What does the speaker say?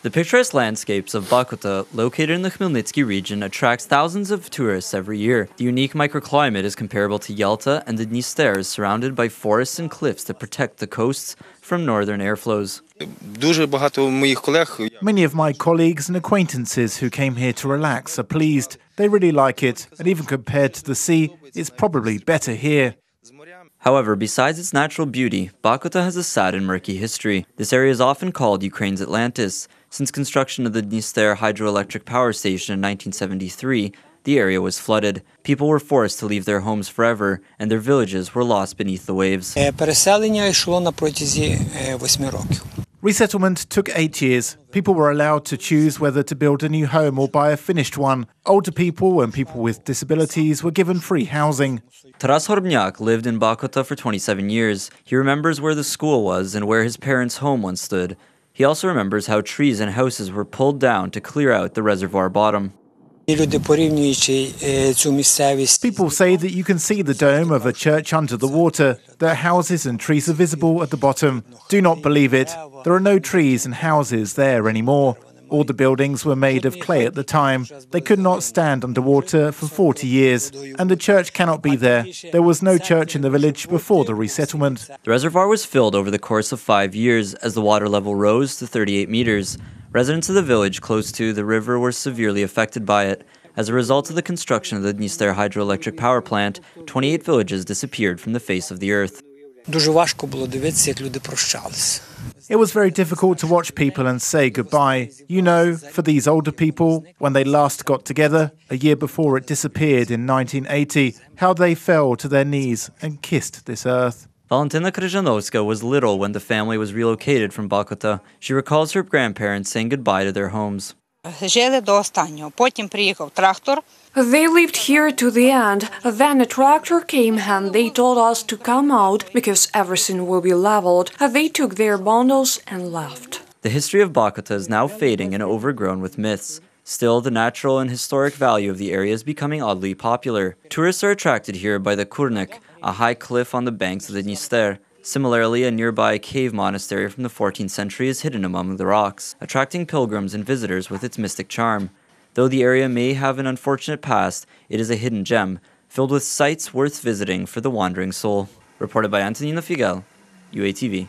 The picturesque landscapes of Bakota, located in the Khmelnytsky region, attracts thousands of tourists every year. The unique microclimate is comparable to Yalta, and the Dniester is surrounded by forests and cliffs that protect the coasts from northern airflows. Many of my colleagues and acquaintances who came here to relax are pleased. They really like it, and even compared to the sea, it's probably better here. However, besides its natural beauty, Bakota has a sad and murky history. This area is often called Ukraine's Atlantis. Since construction of the Dniester hydroelectric power station in 1973, the area was flooded. People were forced to leave their homes forever, and their villages were lost beneath the waves. Resettlement took 8 years. People were allowed to choose whether to build a new home or buy a finished one. Older people and people with disabilities were given free housing. Taras Horbnyak lived in Bakota for 27 years. He remembers where the school was and where his parents' home once stood. He also remembers how trees and houses were pulled down to clear out the reservoir bottom. People say that you can see the dome of a church under the water. Their houses and trees are visible at the bottom. Do not believe it. There are no trees and houses there anymore. All the buildings were made of clay at the time. They could not stand underwater for 40 years, and the church cannot be there. There was no church in the village before the resettlement. The reservoir was filled over the course of 5 years as the water level rose to 38 meters. Residents of the village close to the river were severely affected by it. As a result of the construction of the Dniester hydroelectric power plant, 28 villages disappeared from the face of the earth. It was very difficult to watch people and say goodbye. You know, for these older people, when they last got together, a year before it disappeared in 1980, how they fell to their knees and kissed this earth. Valentina Kryzhanovska was little when the family was relocated from Bakota. She recalls her grandparents saying goodbye to their homes. They lived here to the end. Then a tractor came and they told us to come out because everything will be leveled. They took their bundles and left. The history of Bakota is now fading and overgrown with myths. Still, the natural and historic value of the area is becoming oddly popular. Tourists are attracted here by the Kurnik, a high cliff on the banks of the Dniester. Similarly, a nearby cave monastery from the 14th century is hidden among the rocks, attracting pilgrims and visitors with its mystic charm. Though the area may have an unfortunate past, it is a hidden gem, filled with sights worth visiting for the wandering soul. Reported by Antonino Figuel, UATV.